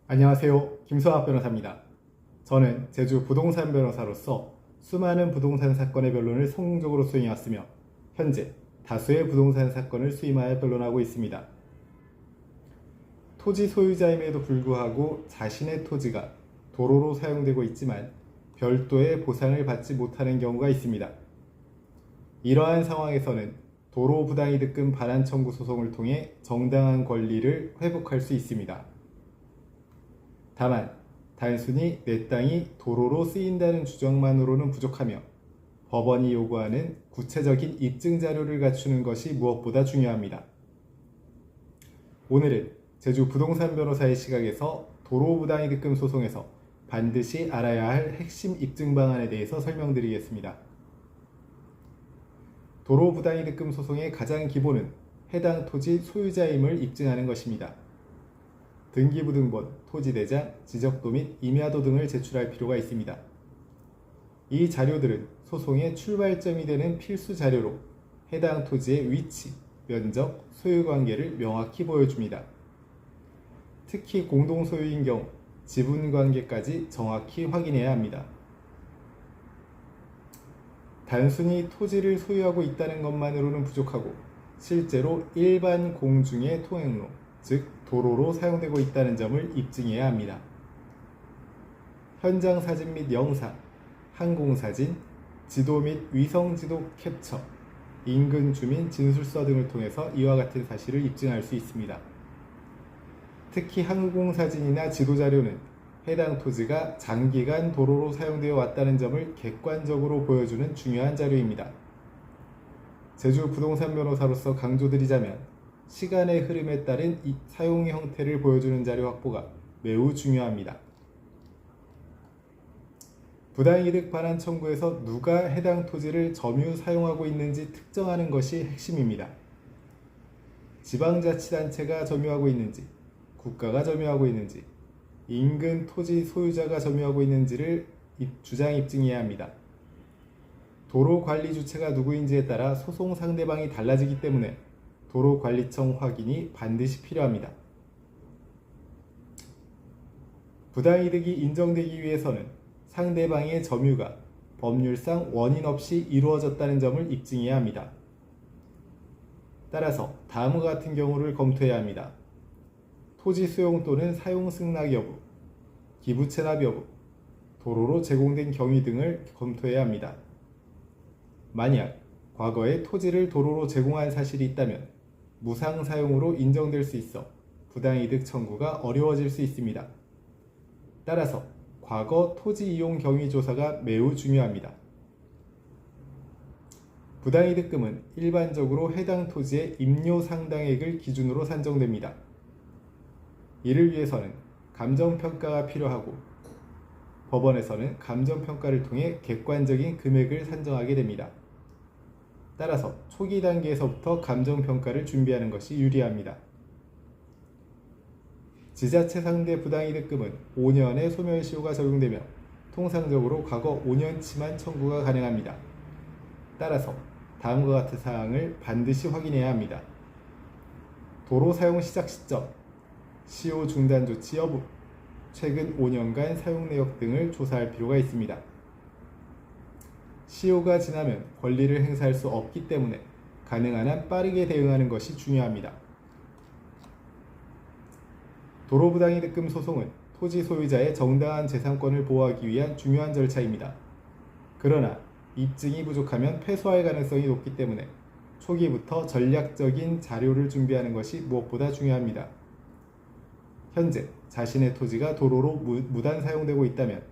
안녕하세요. 김수학 변호사입니다. 저는 제주 부동산 변호사로서 수많은 부동산 사건의 변론을 성공적으로 수행해왔으며 현재 다수의 부동산 사건을 수임하여 변론하고 있습니다. 토지 소유자임에도 불구하고 자신의 토지가 도로로 사용되고 있지만 별도의 보상을 받지 못하는 경우가 있습니다. 이러한 상황에서는 도로 부당이득금 반환 청구 소송을 통해 정당한 권리를 회복할 수 있습니다. 다만 단순히 내 땅이 도로로 쓰인다는 주장만으로는 부족하며 법원이 요구하는 구체적인 입증 자료를 갖추는 것이 무엇보다 중요합니다. 오늘은 제주 부동산 변호사의 시각에서 도로 부당이득금 소송에서 반드시 알아야 할 핵심 입증 방안에 대해서 설명드리겠습니다. 도로 부당이득금 소송의 가장 기본은 해당 토지 소유자임을 입증하는 것입니다. 등기부등본, 토지대장, 지적도 및 임야도 등을 제출할 필요가 있습니다. 이 자료들은 소송의 출발점이 되는 필수 자료로 해당 토지의 위치, 면적, 소유관계를 명확히 보여줍니다. 특히 공동소유인 경우 지분관계까지 정확히 확인해야 합니다. 단순히 토지를 소유하고 있다는 것만으로는 부족하고 실제로 일반 공중의 통행로, 즉 도로로 사용되고 있다는 점을 입증해야 합니다. 현장 사진 및 영상, 항공사진, 지도 및 위성지도 캡처, 인근 주민 진술서 등을 통해서 이와 같은 사실을 입증할 수 있습니다. 특히 항공사진이나 지도자료는 해당 토지가 장기간 도로로 사용되어 왔다는 점을 객관적으로 보여주는 중요한 자료입니다. 제주 부동산 변호사로서 강조드리자면 시간의 흐름에 따른 이 사용 형태를 보여주는 자료 확보가 매우 중요합니다. 부당이득 반환 청구에서 누가 해당 토지를 점유 사용하고 있는지 특정하는 것이 핵심입니다. 지방자치단체가 점유하고 있는지, 국가가 점유하고 있는지, 인근 토지 소유자가 점유하고 있는지를 주장 입증해야 합니다. 도로 관리 주체가 누구인지에 따라 소송 상대방이 달라지기 때문에 도로관리청 확인이 반드시 필요합니다. 부당이득이 인정되기 위해서는 상대방의 점유가 법률상 원인 없이 이루어졌다는 점을 입증해야 합니다. 따라서 다음과 같은 경우를 검토해야 합니다. 토지 수용 또는 사용 승낙 여부, 기부 체납 여부, 도로로 제공된 경위 등을 검토해야 합니다. 만약 과거에 토지를 도로로 제공한 사실이 있다면 무상 사용으로 인정될 수 있어 부당이득 청구가 어려워질 수 있습니다. 따라서 과거 토지 이용 경위 조사가 매우 중요합니다. 부당이득금은 일반적으로 해당 토지의 임료 상당액을 기준으로 산정됩니다. 이를 위해서는 감정평가가 필요하고 법원에서는 감정평가를 통해 객관적인 금액을 산정하게 됩니다. 따라서 초기 단계에서부터 감정평가를 준비하는 것이 유리합니다. 지자체 상대 부당이득금은 5년의 소멸시효가 적용되며 통상적으로 과거 5년치만 청구가 가능합니다. 따라서 다음과 같은 사항을 반드시 확인해야 합니다. 도로 사용 시작 시점, 시효 중단 조치 여부, 최근 5년간 사용 내역 등을 조사할 필요가 있습니다. 시효가 지나면 권리를 행사할 수 없기 때문에 가능한 한 빠르게 대응하는 것이 중요합니다. 도로부당이득금 소송은 토지 소유자의 정당한 재산권을 보호하기 위한 중요한 절차입니다. 그러나 입증이 부족하면 패소할 가능성이 높기 때문에 초기부터 전략적인 자료를 준비하는 것이 무엇보다 중요합니다. 현재 자신의 토지가 도로로 무단 사용되고 있다면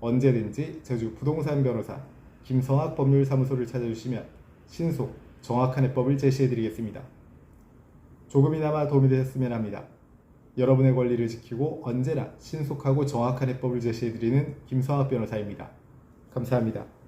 언제든지 제주 부동산 변호사 김성학 법률사무소를 찾아주시면 신속, 정확한 해법을 제시해드리겠습니다. 조금이나마 도움이 되셨으면 합니다. 여러분의 권리를 지키고 언제나 신속하고 정확한 해법을 제시해드리는 김성학 변호사입니다. 감사합니다.